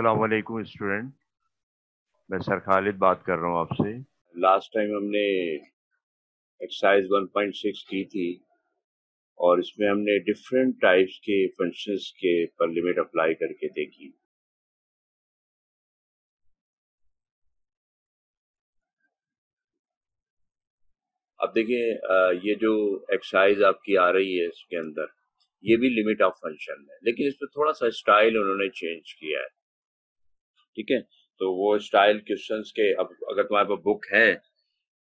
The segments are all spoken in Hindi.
अस्सलाम वालेकुम स्टूडेंट। मैं सर खालिद बात कर रहा हूँ आपसे। लास्ट टाइम हमने एक्सरसाइज 1.6 की थी और इसमें हमने डिफरेंट टाइप्स के फंक्शंस के पर लिमिट अप्लाई करके देखी। अब देखिए, ये जो एक्सरसाइज आपकी आ रही है इसके अंदर ये भी लिमिट ऑफ फंक्शन है, लेकिन इसमें थोड़ा सा स्टाइल उन्होंने चेंज किया है। ठीक है, तो वो स्टाइल क्वेश्चंस के, अब अगर तुम्हारे पास बुक है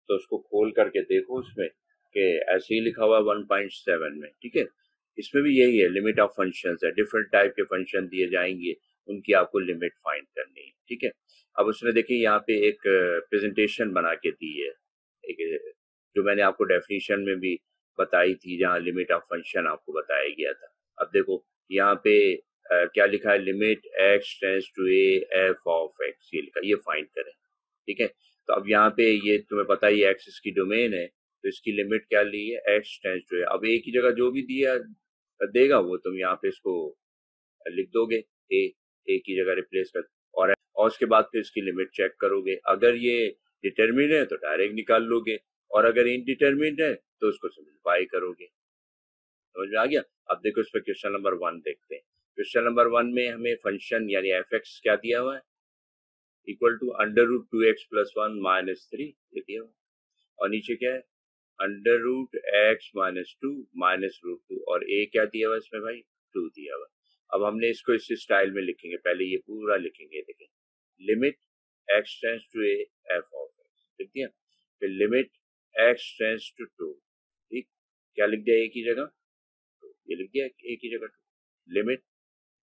तो उसको खोल करके देखो, उसमें कि ऐसे ही लिखा हुआ है 1.7 में। ठीक है, इसमें भी यही है, लिमिट ऑफ फंक्शंस है, डिफरेंट टाइप के फंक्शन दिए जाएंगे, उनकी आपको लिमिट फाइंड करनी है। ठीक है, अब उसने देखिए यहाँ पे एक प्रेजेंटेशन बना के दी है, एक जो मैंने आपको डेफिनेशन में भी बताई थी, जहाँ लिमिट ऑफ फंक्शन आपको बताया गया था। अब देखो यहाँ पे क्या लिखा है, limit x tends to a f of x, ये लिखा, ये फाइंड करें। ठीक है, तो अब यहाँ पे ये तुम्हें पता ही एक्स इसकी डोमेन है, तो इसकी लिमिट क्या ली है, एक्स टेंड्स टू है। अब एक ही जगह जो भी दिया देगा वो तुम यहाँ पे इसको लिख दोगे, ए ए की जगह रिप्लेस कर, और उसके बाद फिर इसकी लिमिट चेक करोगे। अगर ये डिटरमिन है तो डायरेक्ट निकाल लोगे, और अगर इनडिटरमिन है तो उसको सिंप्लीफाई करोगे। समझ में आ गया। अब देखो इस पर क्वेश्चन नंबर 1 देखते हैं। क्वेश्चन नंबर 1 में हमें फंक्शन यानी एफ एक्स क्या दिया हुआ है, equal to under root 2x plus 1 minus 3, ये दिया हुआ, और नीचे क्या है, under root x minus 2 minus root 2, और ए क्या दिया हुआ इसमें भाई, 2 दिया हुआ। अब हमने इसको इस स्टाइल में लिखेंगे, पहले ये पूरा लिखेंगे। देखें, limit x tends to a f of x लिख दिया, फिर लिमिट एक्स टेंड्स टू 2, ठीक, क्या लिख दिया, एक ही जगह ये लिख दिया, एक ही जगह 2, लिमिट,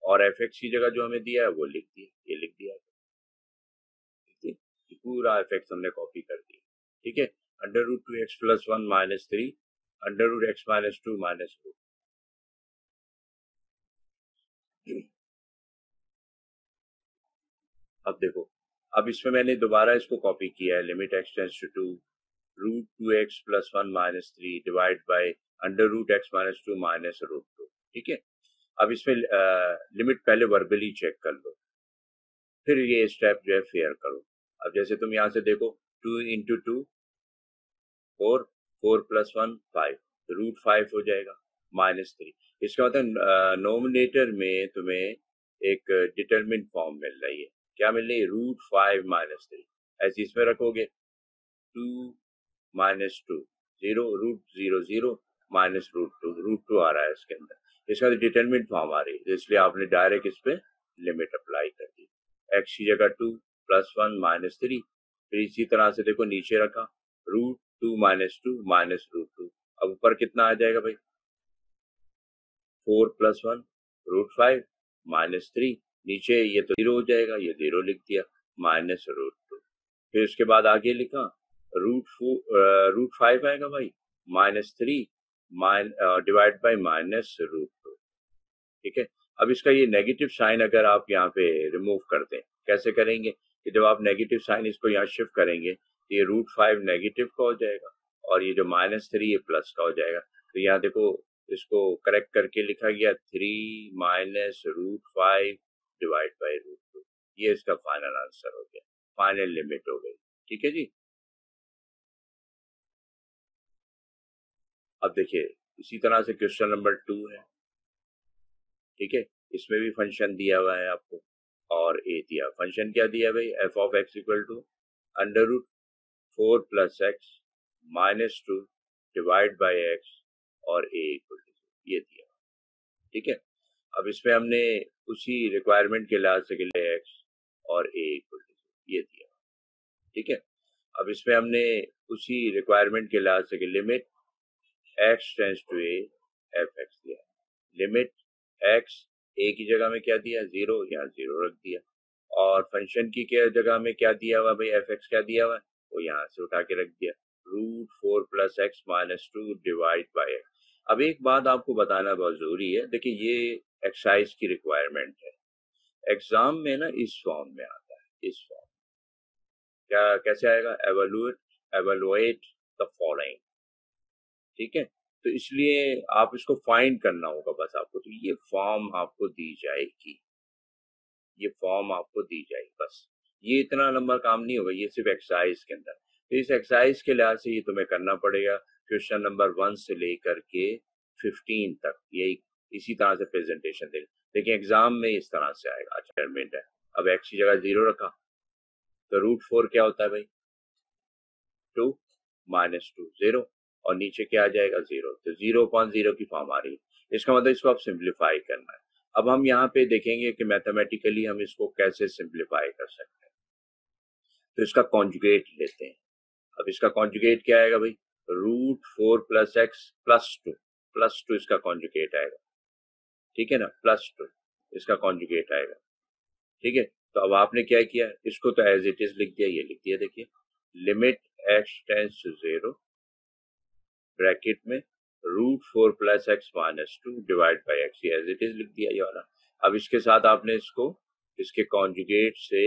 और एफ एक्स की जगह जो हमें दिया है वो लिख दिया, ये लिख दिया, पूरा एफ एक्स हमने कॉपी कर दिया। ठीक है, under root 2x plus 1 minus 3 under root x minus 2 minus root. अब देखो, अब इसमें मैंने दोबारा इसको कॉपी किया है, limit x tends to 2 root 2x plus 1 minus 3 divide by under root x minus 2 minus root 2। ठीक है, अब इसमें लिमिट पहले वर्बली चेक कर लो, फिर ये स्टेप जो है फेयर करो। अब जैसे तुम यहाँ से देखो, 2 इंटू 2 4, 4 प्लस 1 5, रूट 5 हो जाएगा माइनस 3। इसका मतलब नोमिनेटर में तुम्हें एक डिटरमिन फॉर्म मिल रही है, क्या मिल रही है, रूट 5 माइनस 3। ऐसे इसमें रखोगे 2 माइनस 2 0 रूट 0 0 माइनस रूट 2 आ रहा है इसके अंदर, इसका डिटरमिन फॉर्म आ रही है, इसलिए आपने डायरेक्ट इस पे लिमिट अप्लाई कर दी, एक्स की जगह 2 प्लस 1 माइनस 3, फिर इसी तरह से देखो नीचे रखा रूट 2 माइनस 2 माइनस रूट 2। अब ऊपर कितना आ जाएगा भाई, 4 प्लस 1 रूट 5 माइनस 3, नीचे ये तो 0 हो जाएगा, ये 0 लिख दिया, माइनस रूट 2। फिर उसके बाद आगे लिखा रूट 5 आएगा भाई, minus 3 divide by minus root 2। ठीक है, अब इसका ये नेगेटिव साइन अगर आप यहाँ पे रिमूव कर दें, कैसे करेंगे कि जब आप नेगेटिव साइन इसको यहाँ शिफ्ट करेंगे तो ये रूट 5 नेगेटिव का हो जाएगा, और ये जो माइनस 3 ये प्लस का हो जाएगा। तो यहाँ देखो इसको करेक्ट करके लिखा गया 3 minus root 5 divide by root 2, ये इसका फाइनल आंसर हो गया, फाइनल लिमिट हो गई। ठीक है जी। अब देखिए इसी तरह से क्वेश्चन नंबर 2 है। ठीक है, इसमें भी फंक्शन दिया हुआ है आपको, और ए दिया, फंक्शन क्या दिया भाई, f of x equal to under root 4 plus x minus 2 divide by x, और ए इक्वल टू, ये दिया। ठीक है, अब इसमें हमने उसी रिक्वायरमेंट के लिहाज से एक्स और ए इक्वल टू, ये दिया। ठीक है, अब इसमें हमने उसी रिक्वायरमेंट के लिहाज से limit x tends to a f x दिया, लिमिट एक्स ए की जगह में क्या दिया, 0, यहाँ 0 रख दिया, और फंक्शन की क्या जगह में क्या दिया हुआ भाई, एफ एक्स क्या दिया हुआ है, वो यहाँ से उठा के रख दिया, root 4 plus x minus 2 divide by x. अब एक बात आपको बताना बहुत जरूरी है, देखिए ये एक्सरसाइज की रिक्वायरमेंट है, एग्जाम में ना इस फॉर्म में आता है, इस फॉर्म क्या कैसे आएगा, एवेलुएट द फॉलोइंग। ठीक है, तो इसलिए आप इसको फाइंड करना होगा बस आपको, तो ये फॉर्म आपको दी जाएगी। ये फॉर्म आपको दी जाएगी। बस ये इतना लंबा काम नहीं होगा, ये सिर्फ एक्सरसाइज के अंदर। तो इस एक्सरसाइज के लिहाज से ये तुम्हें करना पड़ेगा। क्वेश्चन नंबर 1 से लेकर के 15 तक यही इसी तरह से प्रेजेंटेशन दे। देखिए एग्जाम में इस तरह से आएगा। अटेनमेंट है, अब एक्स की जगह 0 रखा तो √4 क्या होता है भाई, 2 -2 0, और नीचे क्या आ जाएगा 0, तो 0/0 की फॉर्म आ रही है। इसका मतलब इसको आप सिंप्लीफाई करना है। अब हम यहाँ पे देखेंगे कि मैथमेटिकली हम इसको कैसे सिंप्लीफाई कर सकते हैं। तो इसका कॉन्जुगेट लेते हैं। अब इसका कॉन्जुगेट क्या आएगा भाई, √4 + x + 2 इसका कॉन्जुगेट आएगा, ठीक है ना, +2 इसका कॉन्जुगेट आएगा, ठीक है। तो अब आपने क्या किया, इसको तो एज इट इज लिख दिया, ये लिख दिया। देखिए limit x tends to 0 bracket में √4 + x - 2 डिवाइड बाई x, ये एज इट इज लिख दिया ये वाला। अब इसके साथ आपने इसको इसके कॉन्जुगेट से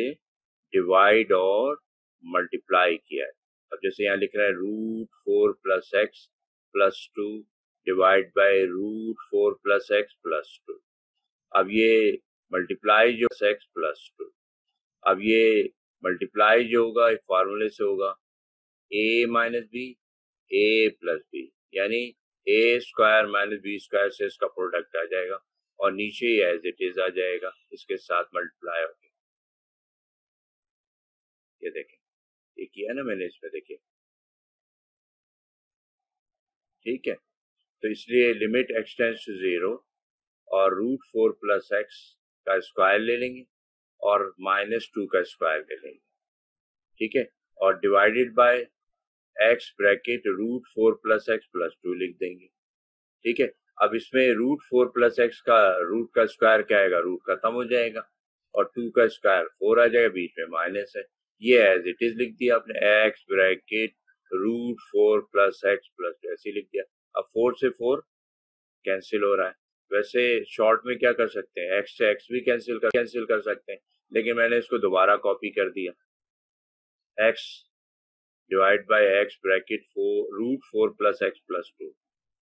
डिवाइड और मल्टीप्लाई किया है। अब जैसे यहाँ लिख रहा है √4 + x + 2 डिवाइड बाई √4 + x + 2। अब ये मल्टीप्लाई जो x + 2, अब ये मल्टीप्लाई जो होगा एक फार्मूले से होगा a - b a + b, यानी a² - b² से इसका प्रोडक्ट आ जाएगा और नीचे एज इट इज आ जाएगा इसके साथ मल्टीप्लाई होके। ये देखें, ये किया ना मैंने इसमें, देखिए ठीक है। तो इसलिए लिमिट x टेंड्स टू 0 और √4 + x का स्क्वायर ले लेंगे और -2 का स्क्वायर ले लेंगे, ठीक है, और divided by x bracket √4 + x + 2 लिख देंगे, ठीक है। अब इसमें √4 + x का रूट का स्क्वायर क्या आएगा, रूट खत्म हो जाएगा और 2 का स्क्वायर 4 आ जाएगा, बीच में माइनस है, ये एज इट इज लिख दिया आपने, x ब्रैकेट √4 + x + 2 ऐसे लिख दिया। अब 4 से 4 कैंसिल हो रहा है। वैसे शॉर्ट में क्या कर सकते हैं, x से x भी कैंसिल कर सकते हैं, लेकिन मैंने इसको दोबारा कॉपी कर दिया, x divide by x bracket √4 + x + 2।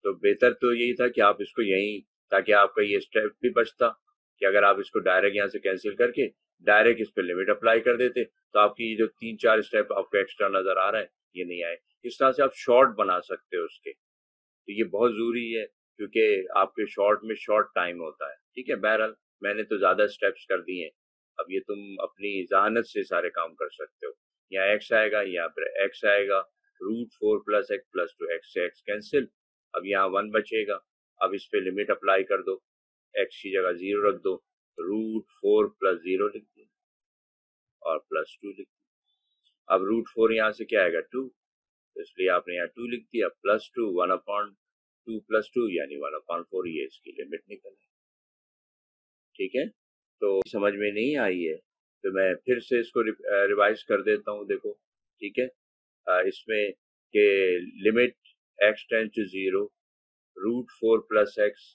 तो बेहतर तो यही था कि आप इसको यहीं, ताकि आपका ये स्टेप भी बचता कि अगर आप इसको डायरेक्ट यहाँ से कैंसिल करके डायरेक्ट इस पे लिमिट अप्लाई कर देते तो आपकी जो 3-4 स्टेप आपको एक्स्ट्रा नजर आ रहा है ये नहीं आए। इस तरह से आप शॉर्ट बना सकते हो उसके। तो ये बहुत जरूरी है क्योंकि आपके शॉर्ट में शॉर्ट टाइम होता है, ठीक है। बहरहाल मैंने तो ज्यादा स्टेप्स कर दिए हैं, अब ये तुम अपनी जहानत से सारे काम कर सकते हो। यहाँ x आएगा, यहाँ पर x आएगा, √4 + x + 2, x से x कैंसिल, अब यहाँ 1 बचेगा। अब इस पे लिमिट अप्लाई कर दो, x की जगह 0 रख दो, √4 + 0 लिख दो और +2 लिख दो। अब √4 यहाँ से क्या आएगा 2, तो इसलिए आपने यहाँ 2 लिख दिया, +2 1/2 + 2 यानी 1/4, ये इसकी लिमिट निकल है, ठीक है। तो समझ में नहीं आई है तो मैं फिर से इसको रिवाइज कर देता हूँ, देखो ठीक है। इसमें के limit x tends to 0 √4 + x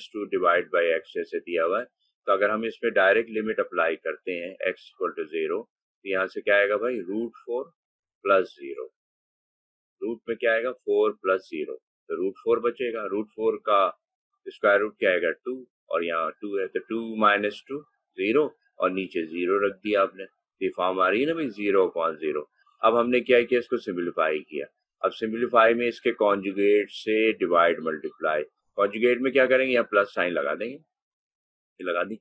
- 2 divide by x ऐसे दिया हुआ है। तो अगर हम इसमें डायरेक्ट लिमिट अप्लाई करते हैं x = 0, तो यहाँ से क्या आएगा भाई, √4 + 0, रूट में क्या आएगा 4 + 0, तो √4 बचेगा, √4 का स्क्वायर रूट क्या आएगा 2, और यहाँ 2 है तो 2 - 2 0, और नीचे 0 रख दिया आपने, ये फॉर्म आ रही है ना भाई 0/0। अब हमने क्या किया, इसको सिंप्लीफाई किया। अब सिंप्लीफाई में इसके कॉन्जुगेट से डिवाइड मल्टीप्लाई, कॉन्जुगेट में क्या करेंगे, यहाँ प्लस साइन लगा देंगे, ये लगा दी,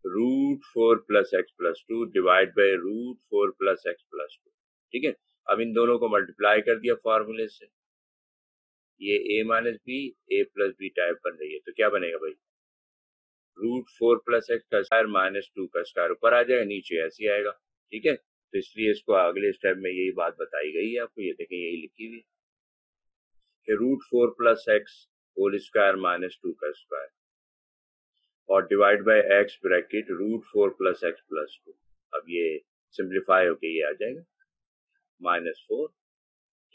√4 + x + 2 डिवाइड बाई √4 + x + 2, ठीक है। अब इन दोनों को मल्टीप्लाई कर दिया फार्मूले से, ये a - b a + b type बन रही है, तो क्या बनेगा भाई, √4 + x का स्क्वायर -2 का स्क्वायर ऊपर आ जाएगा, नीचे ऐसे ही आएगा, ठीक है। तो इसलिए इसको अगले स्टेप में यही बात बताई गई है आपको, ये देखें यही लिखी हुई है कि √4 + x होल स्क्वायर -2 का स्क्वायर और divide by x bracket √4 + x + 2। अब ये सिंप्लीफाई होके ये आ जाएगा -4,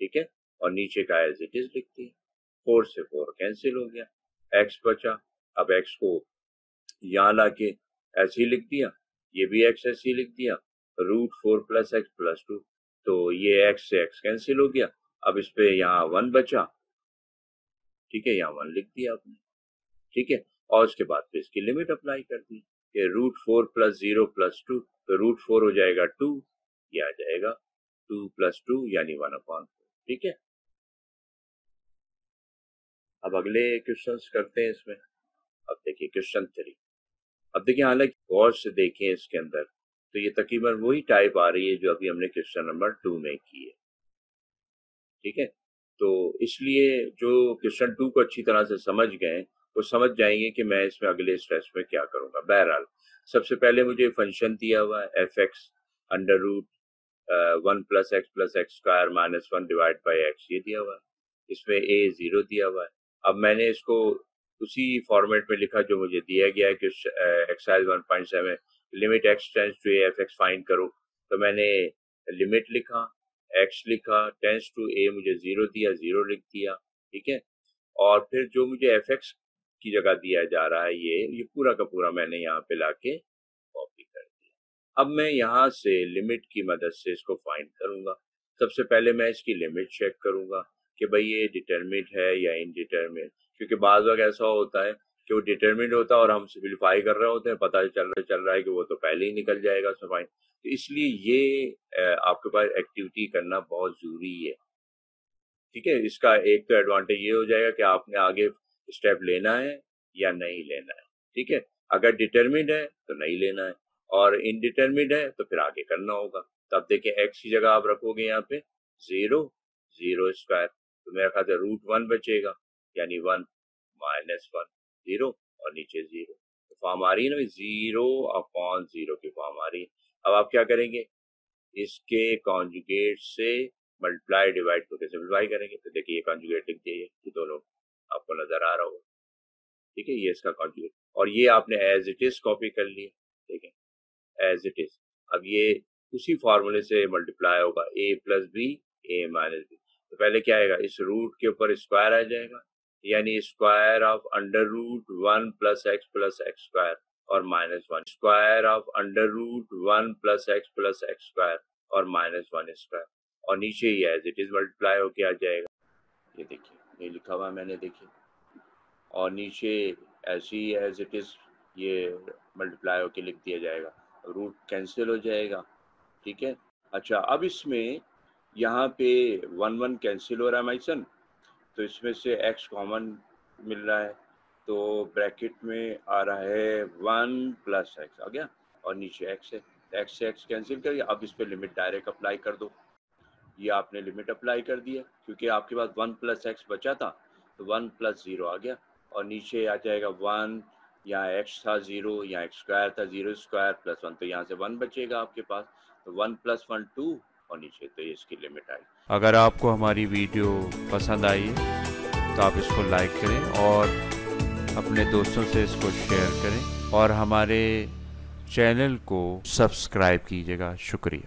ठीक है, और नीचे का एज इट इज लिखती है, 4 से 4 कैंसिल हो गया, x बचा। अब x को यहाँ लाके ऐसे ही लिख दिया, ये भी x ऐसे ही लिख दिया, √4 + x + 2, तो ये x से x कैंसिल हो गया। अब इस पे यहाँ 1 बचा, ठीक है, यहाँ 1 लिख दिया आपने, ठीक है, और उसके बाद फिर इसकी लिमिट अप्लाई कर दी, कि √4 + 0 + 2, तो √4 हो जाएगा 2, ये आ जाएगा 2 + 2 यानी 1/4। ठीक है, अब अगले क्वेश्चंस करते हैं इसमें। अब देखिए क्वेश्चन 3। अब देखिए हालांकि गौर से देखें इसके अंदर, तो ये तकरीबन वही टाइप आ रही है जो अभी हमने क्वेश्चन नंबर 2 में की है। ठीक है, तो इसलिए जो क्वेश्चन 2 को अच्छी तरह से समझ गए वो समझ जाएंगे कि मैं इसमें अगले स्टेप्स में क्या करूंगा। बहरहाल सबसे पहले मुझे फंक्शन दिया हुआ है f(x) under root 1 + x + x² - 1 divide by x, ये दिया हुआ है। इसमें a 0 दिया हुआ है। अब मैंने इसको उसी फॉर्मेट में लिखा जो मुझे दिया गया है कि exercise 1.7 limit x tends to a f(x) find करो। तो मैंने लिमिट लिखा, x लिखा, टेंड्स टू a मुझे 0 दिया, 0 लिख दिया। ठीक है, और फिर जो मुझे f(x) की जगह दिया जा रहा है ये पूरा का पूरा मैंने यहाँ पे लाके कॉपी कर दिया। अब मैं यहाँ से लिमिट की मदद से इसको फाइंड करूंगा। सबसे पहले मैं इसकी लिमिट चेक करूंगा कि भाई ये डिटरमिनेंट है या इनडिटरमिनेंट, क्योंकि बाज़ वक्त ऐसा होता है कि वो डिटरमिनेंट होता है और हम सिंप्लीफाई कर रहे होते हैं, पता चल रहा है कि वो तो पहले ही निकल जाएगा उसमें फाइंड। तो इसलिए ये आपके पास एक्टिविटी करना बहुत जरूरी है। ठीक है, इसका एक तो एडवांटेज ये हो जाएगा कि आपने आगे स्टेप लेना है या नहीं लेना है। ठीक है, अगर डिटरमिनेंट है तो नहीं लेना है और इनडिटरमिनेंट है तो फिर आगे करना होगा। तो अब देखिए x की जगह आप रखोगे यहाँ पे 0, 0², तो मेरा ख्याल है √1 बचेगा यानी 1 - 1, 0 और नीचे 0। तो फॉर्म आ रही है ना 0/0 की फॉर्म आ रही है। अब आप क्या करेंगे, इसके कॉन्जुगेट से मल्टीप्लाई डिवाइड करके सिंप्लीफाई करेंगे। तो देखिए ये कॉन्जुगेट लिख दिए, ये दोनों आपको नजर आ रहा होगा। ठीक है, ये इसका कॉन्जुगेट और ये आपने एज इट इज कॉपी कर लिया। ठीक है, एज इट इज। अब ये उसी फॉर्मूले से मल्टीप्लाई होगा, a + b a - b। तो पहले क्या आएगा, इस रूट के ऊपर स्क्वायर आ जाएगा यानी square of under root 1 + x + x² और -1 square of under root 1 + x + x² और -1² और नीचे ही एज इट इज मल्टीप्लाई होके आ जाएगा। ये देखिए ये लिखा हुआ है मैंने, देखिए, और नीचे ऐसे ही एज इट इज ये मल्टीप्लाई होके लिख दिया जाएगा, रूट कैंसिल हो जाएगा। ठीक है, अच्छा अब इसमें यहाँ पे 1 1 कैंसिल हो रहा है माइसन, तो इसमें से x कॉमन मिल रहा है, तो ब्रैकेट में आ रहा है 1 + x आ गया और नीचे x है, x से x कैंसिल करिए। अब इस पर लिमिट डायरेक्ट अप्लाई कर दो। ये आपने लिमिट अप्लाई कर दिया क्योंकि आपके पास 1 + x बचा था, तो 1 + 0 आ गया और नीचे आ जाएगा 1, यहाँ x था 0, यहाँ x² था 0² + 1, तो यहाँ से 1 बचेगा आपके पास, तो 1 + 1 2 और नीचे तो ये इसकी लिमिट आई। अगर आपको हमारी वीडियो पसंद आई तो आप इसको लाइक करें और अपने दोस्तों से इसको शेयर करें और हमारे चैनल को सब्सक्राइब कीजिएगा। शुक्रिया।